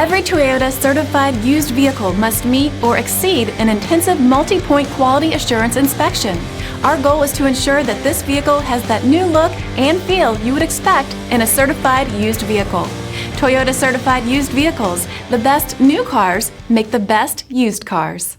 Every Toyota certified used vehicle must meet or exceed an intensive multi-point quality assurance inspection. Our goal is to ensure that this vehicle has that new look and feel you would expect in a certified used vehicle. Toyota certified used vehicles, the best new cars make the best used cars.